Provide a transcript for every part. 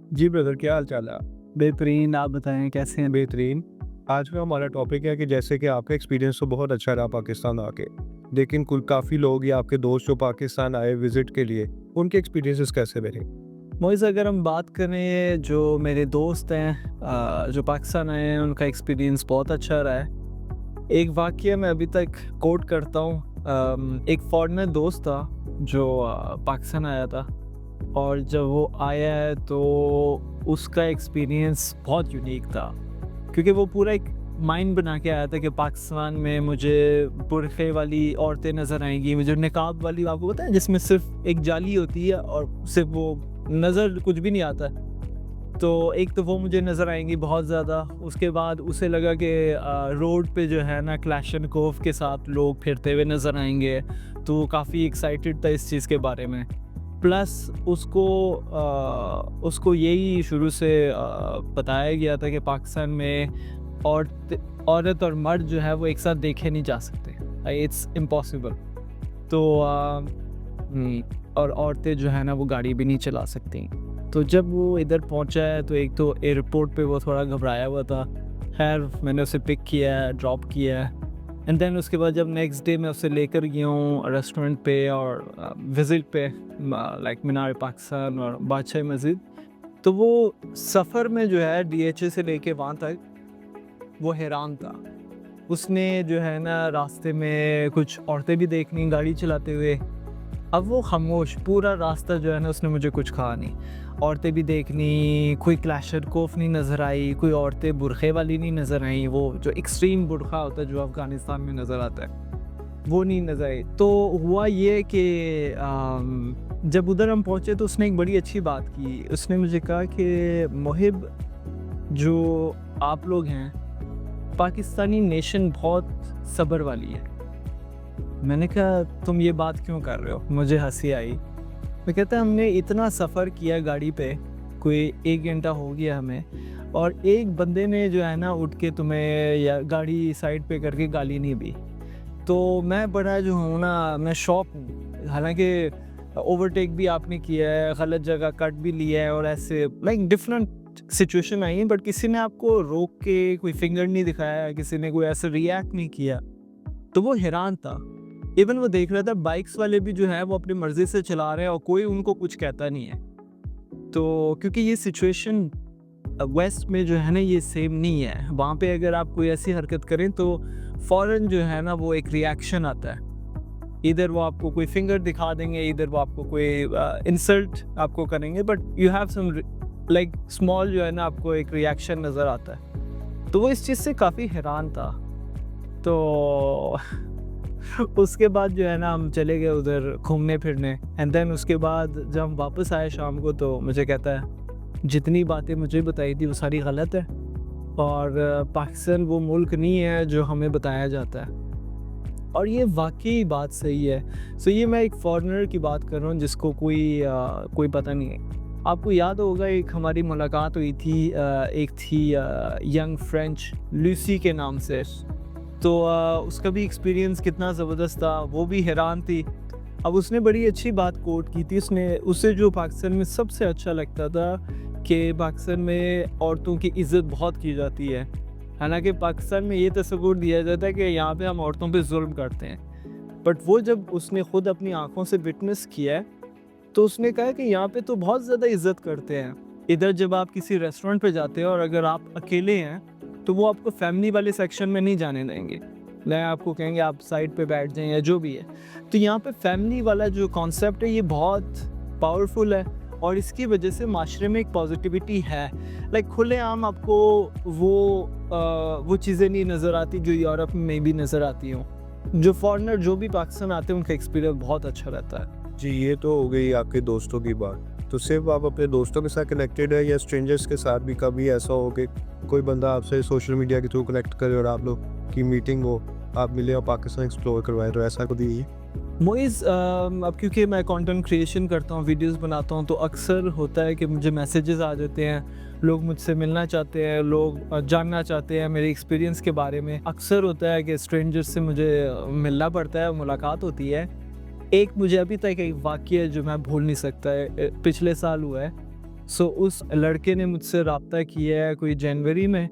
जी brother, क्या हाल चाल है? बेहतरीन, आप बताएँ कैसे हैं? बेहतरीन। आज का हमारा टॉपिक है कि जैसे कि आपका एक्सपीरियंस तो बहुत अच्छा रहा पाकिस्तान आके, लेकिन कुल काफ़ी लोग या आपके दोस्त जो पाकिस्तान आए विज़िट के लिए, उनके एक्सपीरियंसेस कैसे रहे? मोइज़ अगर हम बात करें जो मेरे दोस्त हैं जो पाकिस्तान आए हैं उनका एक्सपीरियंस बहुत अच्छा रहा है। एक वाक़या मैं अभी तक कोट करता हूँ एक फ़ॉरेनर दोस्त था जो पाकिस्तान आया था और जब वो आया है तो उसका एक्सपीरियंस बहुत यूनिक था। क्योंकि वो पूरा एक माइंड बना के आया था कि पाकिस्तान में मुझे बुरखे वाली औरतें नज़र आएँगी, मुझे निकाब वाली आपको पता है जिसमें सिर्फ़ एक जाली होती है और सिर्फ़ वो नज़र कुछ भी नहीं आता। तो एक तो वो मुझे नज़र आएँगी बहुत ज़्यादा, उसके बाद उसे लगा कि रोड पे जो है ना क्लैशनकोफ के साथ लोग फिरते हुए नज़र आएँगे, तो वो काफ़ी एक्साइटेड था इस चीज़ के बारे में। प्लस उसको यही शुरू से बताया गया था कि पाकिस्तान में औरत और मर्द जो है वो एक साथ देखे नहीं जा सकते, इट्स इम्पॉसिबल। तो और औरतें जो है ना वो गाड़ी भी नहीं चला सकती। तो जब वो इधर पहुंचा है तो एक तो एयरपोर्ट पे वो थोड़ा घबराया हुआ था। खैर मैंने उसे पिक किया है, ड्रॉप किया है एंड देन उसके बाद जब नेक्स्ट डे मैं उसे लेकर गया हूँ रेस्टोरेंट पे और विज़िट पे लाइक मीनार पाकिस्तान और बादशाही मस्जिद, तो वो सफ़र में जो है डीएचए से लेके वहाँ तक वो हैरान था। उसने जो है ना रास्ते में कुछ औरतें भी देखनी गाड़ी चलाते हुए। अब वो खामोश पूरा रास्ता जो है ना उसने मुझे कुछ कहा नहीं। औरतें भी देखनी, कोई क्लैशनकोफ नहीं नज़र आई, कोई औरतें बुरखे वाली नहीं नज़र आईं, वो जो एक्सट्रीम बुरखा होता है जो अफ़गानिस्तान में नज़र आता है, वो नहीं नज़र आई। तो हुआ ये कि जब उधर हम पहुँचे तो उसने एक बड़ी अच्छी बात की। उसने मुझे कहा कि मोहिब, जो आप लोग हैं, पाकिस्तानी नेशन बहुत सब्र वाली है। मैंने कहा तुम ये बात क्यों कर रहे हो? मुझे हँसी आई। वो कहता है हमने इतना सफ़र किया गाड़ी पे, कोई 1 घंटा हो गया हमें और एक बंदे ने जो है ना उठ के तुम्हें या गाड़ी साइड पे करके गाली नहीं दी। तो मैं बड़ा जो हूँ ना मैं शॉक हूँ। हालाँकि ओवरटेक भी आपने किया है, गलत जगह कट भी लिया है और ऐसे लाइक डिफरेंट सिचुएशन आई है बट किसी ने आपको रोक के कोई फिंगर नहीं दिखाया, किसी ने कोई ऐसे रिएक्ट नहीं किया। तो वो हैरान था। इवन वो देख रहा था बाइक्स वाले भी जो है वो अपनी मर्ज़ी से चला रहे हैं और कोई उनको कुछ कहता नहीं है। तो क्योंकि ये सिचुएशन वेस्ट में जो है ना ये सेम नहीं है। वहाँ पे अगर आप कोई ऐसी हरकत करें तो फ़ौरन जो है ना वो एक रिएक्शन आता है। इधर वो आपको कोई फिंगर दिखा देंगे, इधर वो आपको कोई इंसल्ट आपको करेंगे but you have some like small जो है ना आपको एक रिएक्शन नज़र आता है। तो वो इस चीज़ से काफ़ी हैरान था। तो उसके बाद जो है ना हम चले गए उधर घूमने फिरने एंड देन उसके बाद जब हम वापस आए शाम को तो मुझे कहता है जितनी बातें मुझे बताई थी वो सारी गलत है और पाकिस्तान वो मुल्क नहीं है जो हमें बताया जाता है। और ये वाकई बात सही है। सो ये मैं एक फॉरेनर की बात कर रहा हूँ जिसको कोई पता नहीं है। आपको याद होगा एक हमारी मुलाकात हुई थी, एक थी यंग फ्रेंच लूसी के नाम से। तो उसका भी एक्सपीरियंस कितना ज़बरदस्त था, वो भी हैरान थी। अब उसने बड़ी अच्छी बात कोट की थी, उसे जो पाकिस्तान में सबसे अच्छा लगता था कि पाकिस्तान में औरतों की इज़्ज़त बहुत की जाती है। हालाँकि पाकिस्तान में ये तस्वुर दिया जाता है कि यहाँ पे हम औरतों पे ज़ुल्म करते हैं। बट वो जब उसने खुद अपनी आँखों से विटनेस किया है, तो उसने कहा कि यहाँ पे तो बहुत ज़्यादा इज़्ज़त करते हैं। इधर जब आप किसी रेस्टोरेंट पे जाते हो और अगर आप अकेले हैं, तो वो आपको फैमिली वाले सेक्शन में नहीं जाने देंगे। ना आपको कहेंगे आप साइड पे बैठ जाएँ या जो भी है। तो यहाँ पे फैमिली वाला जो कॉन्सेप्ट है ये बहुत पावरफुल है और इसकी वजह से माशरे में एक पॉजिटिविटी है। लाइक खुलेआम आपको वो चीज़ें नहीं नज़र आती जो यूरोप में भी नज़र आती हों। जो फॉरेनर जो भी पाकिस्तान आते हैं उनका एक्सपीरियंस बहुत अच्छा रहता है। जी, ये तो हो गई आपके दोस्तों की बात। तो सिर्फ़ आप अपने दोस्तों के साथ कनेक्टेड है या स्ट्रेंजर्स के साथ भी कभी ऐसा हो कि कोई बंदा आपसे सोशल मीडिया के थ्रू कनेक्ट करे और आप लोग की मीटिंग हो, आप मिले और पाकिस्तान एक्सप्लोर करवाएँ, तो ऐसा कभी? मोइज़ अब क्योंकि मैं कंटेंट क्रिएशन करता हूँ, वीडियोस बनाता हूँ, तो अक्सर होता है कि मुझे मैसेजेस आ जाते हैं, लोग मुझसे मिलना चाहते हैं, लोग जानना चाहते हैं मेरे एक्सपीरियंस के बारे में। अक्सर होता है कि स्ट्रेंजर्स से मुझे मिलना पड़ता है, मुलाकात होती है। एक मुझे अभी तक एक वाक़या जो मैं भूल नहीं सकता है, पिछले साल हुआ है। सो उस लड़के ने मुझसे रब्ता किया है कोई जनवरी में,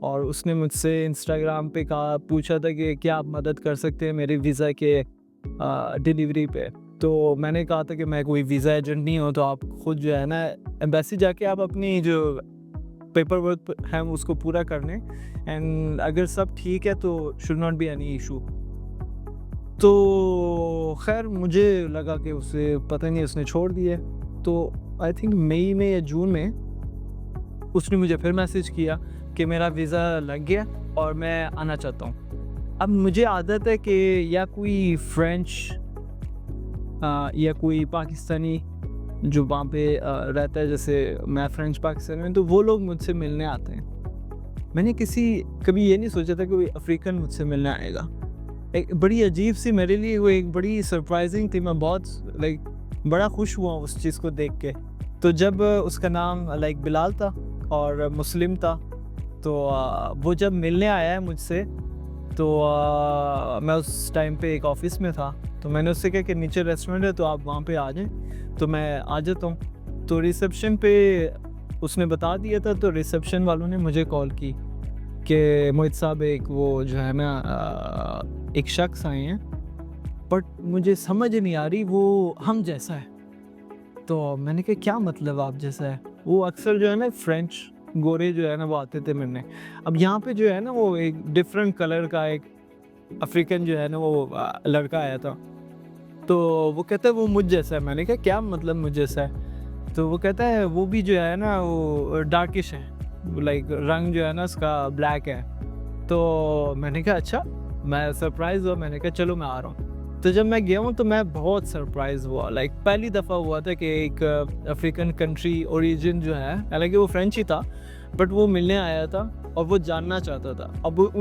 और उसने मुझसे इंस्टाग्राम पे पूछा था कि क्या आप मदद कर सकते हैं मेरे वीज़ा के डिलीवरी पे। तो मैंने कहा था कि मैं कोई वीज़ा एजेंट नहीं हूँ, तो आप खुद जो है ना एम्बेसी जाके आप अपनी जो पेपर वर्क है उसको पूरा कर लें, एंड अगर सब ठीक है तो should not be any issue. तो खैर मुझे लगा कि उसे पता नहीं उसने छोड़ दिया। तो आई थिंक मई में या जून में उसने मुझे फिर मैसेज किया कि मेरा वीज़ा लग गया और मैं आना चाहता हूँ। अब मुझे आदत है कि या कोई फ्रेंच या कोई पाकिस्तानी जो वहाँ पे रहता है, जैसे मैं फ्रेंच पाकिस्तानी में, तो वो लोग मुझसे मिलने आते हैं। मैंने कभी ये नहीं सोचा था कि कोई अफ्रीकन मुझसे मिलने आएगा। एक बड़ी अजीब सी मेरे लिए वो एक बड़ी सरप्राइजिंग थी। मैं बहुत बड़ा खुश हुआ उस चीज़ को देख के। तो जब उसका नाम बिलाल था और मुस्लिम था, तो वो जब मिलने आया है मुझसे, तो मैं उस टाइम पे एक ऑफिस में था, तो मैंने उससे कहा कि नीचे रेस्टोरेंट है तो आप वहाँ पे आ जाएं। तो मैं आ जाता हूँ। तो रिसेप्शन पे उसने बता दिया था, तो रिसेप्शन वालों ने मुझे कॉल की कि मोहित साहब एक वो जो है ना एक शख्स आए हैं, बट मुझे समझ नहीं आ रही वो हम जैसा है। तो मैंने कहा क्या मतलब आप जैसा है? वो अक्सर जो है ना फ्रेंच गोरे जो है ना वो आते थे मिलने। अब यहाँ पे जो है ना वो एक डिफरेंट कलर का एक अफ्रीकन जो है ना वो लड़का आया था। तो वो कहता है वो मुझ जैसा है। मैंने कहा क्या मतलब मुझ जैसा है? तो वो कहता है वो भी जो है ना वो डार्किश है, रंग जो है ना उसका ब्लैक है। तो मैंने कहा अच्छा। मैं सरप्राइज़ हुआ। मैंने कहा चलो मैं आ रहा हूँ। तो जब मैं गया हूँ तो मैं बहुत सरप्राइज़ हुआ। पहली दफ़ा हुआ था कि एक अफ्रीकन कंट्री ओरिजिन जो है, हालांकि वो फ्रेंच ही था, बट वो मिलने आया था और वो जानना चाहता था। अब वो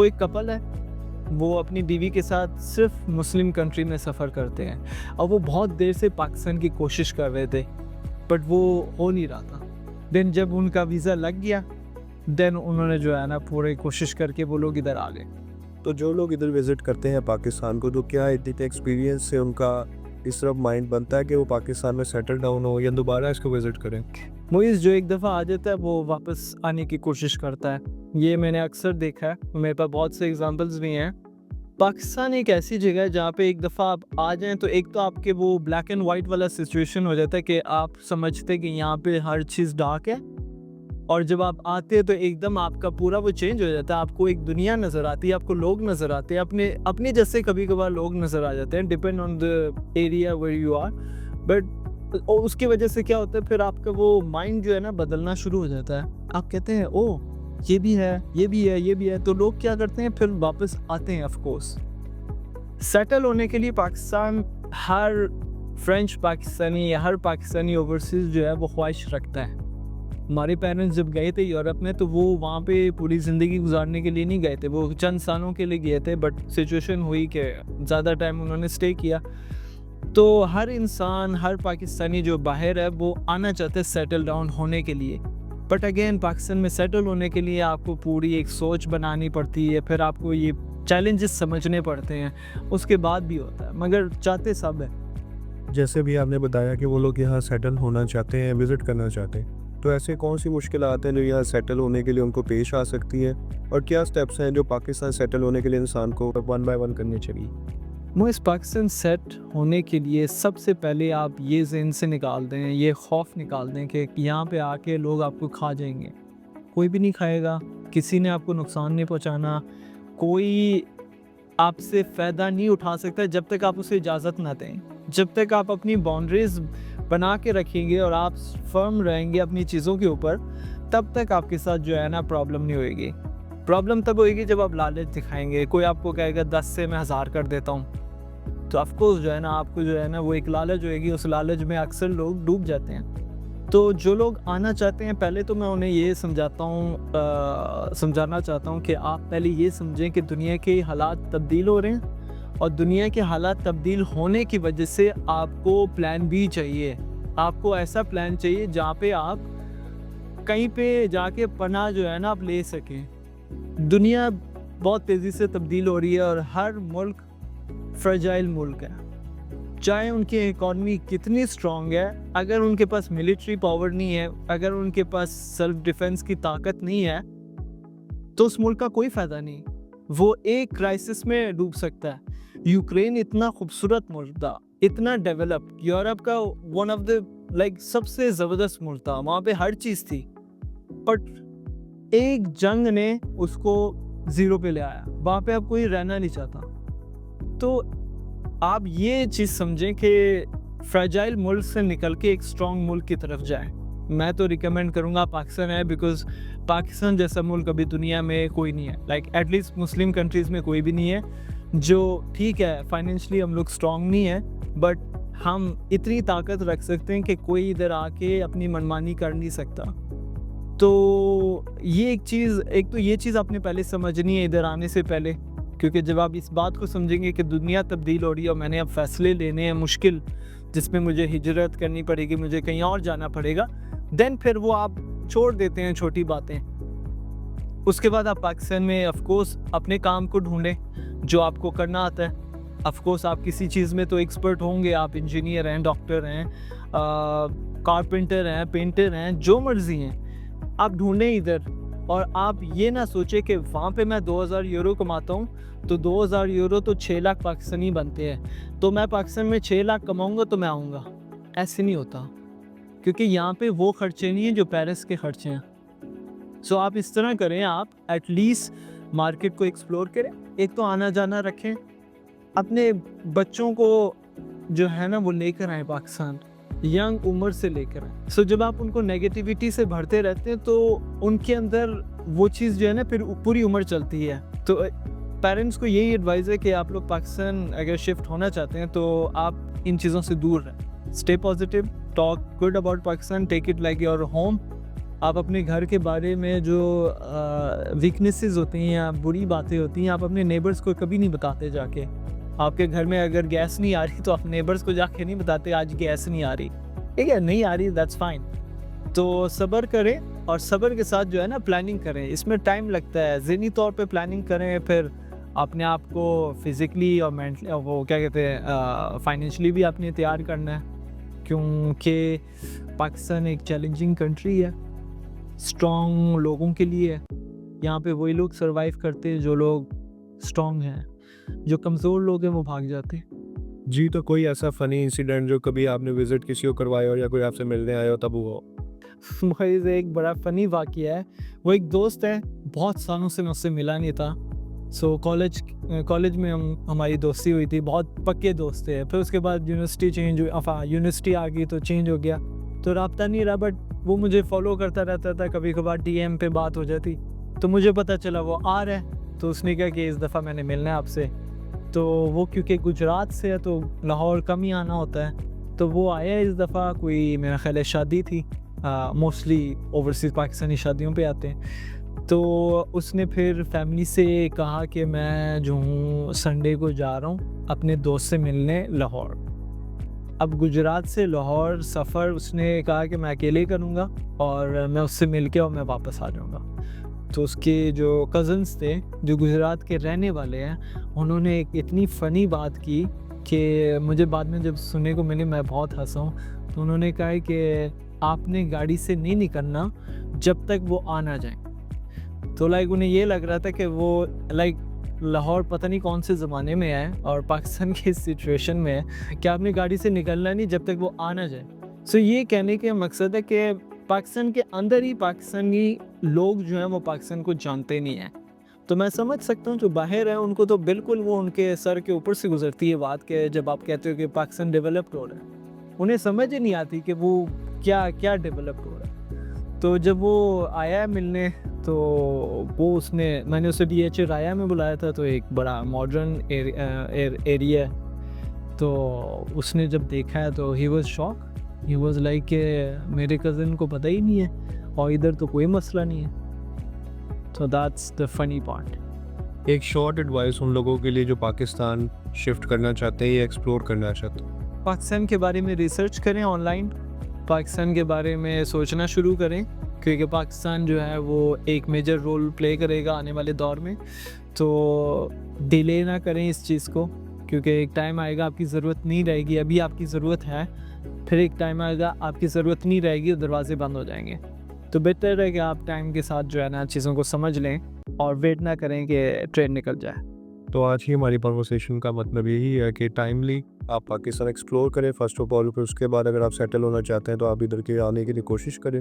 एक कपल है, वो अपनी बीवी के साथ सिर्फ मुस्लिम कंट्री में सफ़र करते हैं। और वो बहुत देर से पाकिस्तान की कोशिश कर रहे थे, बट वो हो नहीं रहा था। देन जब उनका वीज़ा लग गया, देन उन्होंने जो है ना पूरी कोशिश करके वो लोग इधर आ गए। तो जो लोग इधर विज़िट करते हैं पाकिस्तान को, तो क्या इतने एक्सपीरियंस से उनका इस तरफ माइंड बनता है कि वो पाकिस्तान में सेटल डाउन हो या दोबारा इसको विज़िट करें? मोइज़ जो एक दफ़ा आ जाता है वो वापस आने की कोशिश करता है। ये मैंने अक्सर देखा है। मेरे पास बहुत से एग्जांपल्स भी हैं। पाकिस्तान एक ऐसी जगह है जहाँ पे एक दफ़ा आप आ जाएँ तो एक तो आपके वो ब्लैक एंड वाइट वाला सिचुएशन हो जाता है कि आप समझते हैं कि यहाँ पे हर चीज़ डार्क है, और जब आप आते हैं तो एकदम आपका पूरा वो चेंज हो जाता है। आपको एक दुनिया नज़र आती है, आपको लोग नज़र आते हैं, अपने जैसे कभी-कभार लोग नज़र आ जाते हैं, depend on the area where you are. But उसकी वजह से क्या होता है, फिर आपका वो माइंड जो है ना बदलना शुरू हो जाता है। आप कहते हैं ओह! ये भी है, ये भी है, ये भी है। तो लोग क्या करते हैं, फिर वापस आते हैं ऑफ कोर्स। सेटल होने के लिए पाकिस्तान हर फ्रेंच पाकिस्तानी या हर पाकिस्तानी ओवरसीज़ जो है वो ख्वाहिश रखता है। हमारे पेरेंट्स जब गए थे यूरोप में तो वो वहाँ पे पूरी ज़िंदगी गुजारने के लिए नहीं गए थे, वो चंद सालों के लिए गए थे, बट सिचुएशन हुई कि ज़्यादा टाइम उन्होंने स्टे किया। तो हर इंसान, हर पाकिस्तानी जो बाहर है वो आना चाहते हैं सेटल डाउन होने के लिए। बट अगेन पाकिस्तान में सेटल होने के लिए आपको पूरी एक सोच बनानी पड़ती है, फिर आपको ये चैलेंजेस समझने पड़ते हैं, उसके बाद भी होता है, मगर चाहते सब है। जैसे भी आपने बताया कि वो लोग यहाँ सेटल होना चाहते हैं, विज़िट करना चाहते हैं, तो ऐसे कौन सी मुश्किलात हैं जो यहाँ सेटल होने के लिए उनको पेश आ सकती हैं, और क्या स्टेप्स हैं जो पाकिस्तान सेटल होने के लिए इंसान को वन बाय वन करने चाहिए? इस पाकिस्तान सेट होने के लिए सबसे पहले आप ये ज़हन से निकाल दें, ये खौफ निकाल दें कि यहाँ पे आके लोग आपको खा जाएंगे। कोई भी नहीं खाएगा, किसी ने आपको नुकसान नहीं पहुँचाना, कोई आपसे फ़ायदा नहीं उठा सकता जब तक आप उसे इजाज़त ना दें। जब तक आप अपनी बाउंड्रीज़ बना के रखेंगे और आप फर्म रहेंगे अपनी चीज़ों के ऊपर, तब तक आपके साथ जो है ना प्रॉब्लम नहीं होएगी। प्रॉब्लम तब होएगी जब आप लालच दिखाएंगे। कोई आपको कहेगा 10 से मैं 1000 कर देता हूँ, तो ऑफ कोर्स जो है ना आपको जो है ना वो एक लालच होएगी, उस लालच में अक्सर लोग डूब जाते हैं। तो जो लोग आना चाहते हैं, पहले तो मैं उन्हें ये समझाना चाहता हूँ कि आप पहले ये समझें कि दुनिया के हालात तब्दील हो रहे हैं, और दुनिया के हालात तब्दील होने की वजह से आपको प्लान बी चाहिए। आपको ऐसा प्लान चाहिए जहाँ पे आप कहीं पे जाके पनाह जो है ना आप ले सकें। दुनिया बहुत तेज़ी से तब्दील हो रही है और हर मुल्क फ्रेजाइल मुल्क है। चाहे उनकी इकॉनमी कितनी स्ट्रांग है, अगर उनके पास मिलिट्री पावर नहीं है, अगर उनके पास सेल्फ डिफेंस की ताकत नहीं है, तो उस मुल्क का कोई फ़ायदा नहीं। वो एक क्राइसिस में डूब सकता है। यूक्रेन इतना खूबसूरत मुल्क था, इतना डेवलप, यूरोप का वन ऑफ द सबसे ज़बरदस्त मुल्क था, वहाँ पे हर चीज़ थी, बट एक जंग ने उसको ज़ीरो पे ले आया। वहाँ पे अब कोई रहना नहीं चाहता। तो आप ये चीज़ समझें कि फ्रेजाइल मुल्क से निकल के एक स्ट्रॉन्ग मुल्क की तरफ जाएं। मैं तो रिकमेंड करूँगा पाकिस्तान है, बिकॉज पाकिस्तान जैसा मुल्क अभी दुनिया में कोई नहीं है। एटलीस्ट मुस्लिम कंट्रीज़ में कोई भी नहीं है। जो ठीक है, फाइनेंशियली हम लोग स्ट्रॉन्ग नहीं है, बट हम इतनी ताकत रख सकते हैं कि कोई इधर आके अपनी मनमानी कर नहीं सकता। तो ये एक तो ये चीज़ आपने पहले समझनी है इधर आने से पहले, क्योंकि जब आप इस बात को समझेंगे कि दुनिया तब्दील हो रही है और मैंने अब फैसले लेने हैं मुश्किल, जिसमें मुझे हिजरत करनी पड़ेगी, मुझे कहीं और जाना पड़ेगा, देन फिर वो आप छोड़ देते हैं छोटी बातें। उसके बाद आप पाकिस्तान में ऑफ कोर्स अपने काम को ढूंढें जो आपको करना आता है। ऑफ कोर्स आप किसी चीज़ में तो एक्सपर्ट होंगे, आप इंजीनियर हैं, डॉक्टर हैं, कारपेंटर हैं, पेंटर हैं, जो मर्जी हैं, आप ढूंढें इधर। और आप ये ना सोचें कि वहाँ पे मैं 2000 यूरो कमाता हूँ तो 2000 यूरो तो 6 लाख पाकिस्तानी बनते हैं, तो मैं पाकिस्तान में 6 लाख कमाऊँगा तो मैं आऊँगा। ऐसे नहीं होता, क्योंकि यहाँ पे वो खर्चे नहीं हैं जो पेरिस के खर्चे हैं। सो आप इस तरह करें, आप एटलीस्ट मार्केट को एक्सप्लोर करें, एक तो आना जाना रखें, अपने बच्चों को जो है ना वो लेकर आए पाकिस्तान, यंग उम्र से लेकर आए। सो जब आप उनको नेगेटिविटी से भरते रहते हैं तो उनके अंदर वो चीज़ जो है ना फिर पूरी उम्र चलती है। तो पेरेंट्स को यही एडवाइस है कि आप लोग पाकिस्तान अगर शिफ्ट होना चाहते हैं तो आप इन चीज़ों से दूर रहें। Stay positive, talk good about Pakistan, take it like your home. आप अपने घर के बारे में जो वीकनेसेस होती हैं या बुरी बातें होती हैं, आप अपने नेबर्स को कभी नहीं बताते जाके। आपके घर में अगर गैस नहीं आ रही तो आप नेबर्स को जाके नहीं बताते आज गैस नहीं आ रही, ठीक है, नहीं आ रही, दैट्स फाइन। तो सब्र करें और सब्र के साथ जो है ना प्लानिंग करें। इसमें टाइम लगता है, ज़हनी तौर पे प्लानिंग करें, फिर अपने आप को फिज़िकली और मेंटली, वो क्या कहते हैं, फाइनेंशियली भी आपने तैयार करना है, क्योंकि पाकिस्तान एक चैलेंजिंग कंट्री है, स्ट्रॉन्ग लोगों के लिए। यहाँ पे वही लोग सर्वाइव करते हैं जो लोग स्ट्रॉन्ग हैं, जो कमज़ोर लोग हैं वो भाग जाते हैं। जी, तो कोई ऐसा फ़नी इंसिडेंट जो कभी आपने विज़िट किसी को करवाया हो या कोई आपसे मिलने आया हो तब हुआ हो? मुझे एक बड़ा फ़नी वाक़या है। वो एक दोस्त है, बहुत सालों से मैं उससे मिला नहीं था। सो कॉलेज में हमारी दोस्ती हुई थी, बहुत पक्के दोस्त थे। फिर उसके बाद यूनिवर्सिटी चेंज हुई, यूनिवर्सिटी आ गई तो चेंज हो गया, तो रब्ता नहीं रहा, बट वो मुझे फॉलो करता रहता था। कभी कभार DM पे बात हो जाती, तो मुझे पता चला वो आ रहा है, तो उसने कहा कि इस दफ़ा मैंने मिलना है आपसे। तो वो क्योंकि गुजरात से है तो लाहौर कम ही आना होता है, तो वो आया इस दफ़ा। कोई मेरा ख्याल है शादी थी, मोस्टली ओवरसीज़ पाकिस्तानी शादियों पे आते हैं। तो उसने फिर फैमिली से कहा कि मैं जो हूँ संडे को जा रहा हूँ अपने दोस्त से मिलने लाहौर। अब गुजरात से लाहौर सफ़र उसने कहा कि मैं अकेले करूँगा और मैं उससे मिल के और मैं वापस आ जाऊँगा। तो उसके जो कज़न्स थे जो गुजरात के रहने वाले हैं, उन्होंने एक इतनी फ़नी बात की कि मुझे बाद में जब सुनने को मिली मैं बहुत हंसा हूँ। तो उन्होंने कहा है कि आपने गाड़ी से नहीं निकलना जब तक वो आ ना जाए। तो उन्हें ये लग रहा था कि वो लाहौर पता नहीं कौन से ज़माने में है और पाकिस्तान की सिचुएशन में है कि आपने गाड़ी से निकलना नहीं जब तक वो आ ना जाए। सो ये कहने के मकसद है कि पाकिस्तान के अंदर ही पाकिस्तानी लोग जो हैं वो पाकिस्तान को जानते नहीं हैं। तो मैं समझ सकता हूँ जो बाहर है उनको तो बिल्कुल वो उनके सर के ऊपर से गुजरती है बात के, जब आप कहते हो कि पाकिस्तान डेवलप्ड हो रहा है, उन्हें समझ ही नहीं आती कि वो क्या क्या डेवलप्ड हो रहा है। तो जब वो आया मिलने तो मैंने उसे DH राया में बुलाया था, तो एक बड़ा मॉडर्न एरिया है। तो उसने जब देखा है तो he was shock, he was like कि मेरे कज़न को पता ही नहीं है और इधर तो कोई मसला नहीं है। तो दैट्स द फनी पार्ट। एक शॉर्ट एडवाइस उन लोगों के लिए जो पाकिस्तान शिफ्ट करना चाहते हैं या एक्सप्लोर करना चाहते हैं। पाकिस्तान के बारे में रिसर्च करें ऑनलाइन, पाकिस्तान के बारे में सोचना शुरू करें, क्योंकि पाकिस्तान जो है वो एक मेजर रोल प्ले करेगा आने वाले दौर में। तो डिले ना करें इस चीज़ को, क्योंकि एक टाइम आएगा आपकी ज़रूरत नहीं रहेगी, अभी आपकी ज़रूरत है, फिर एक टाइम आएगा आपकी ज़रूरत नहीं रहेगी और दरवाजे बंद हो जाएंगे। तो बेहतर है कि आप टाइम के साथ जो है ना चीज़ों को समझ लें और वेट ना करें कि ट्रेन निकल जाए। तो आज की हमारी कन्वर्सेशन का मतलब यही है कि टाइमली आप पाकिस्तान एक्सप्लोर करें फर्स्ट ऑफ ऑल, फिर उसके बाद अगर आप सेटल होना चाहते हैं तो आप इधर के आने के लिए कोशिश करें।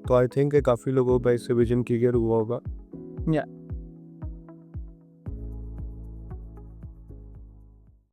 तो आई थिंक काफ़ी लोगों का इससे विजन क्लियर हुआ होगा। या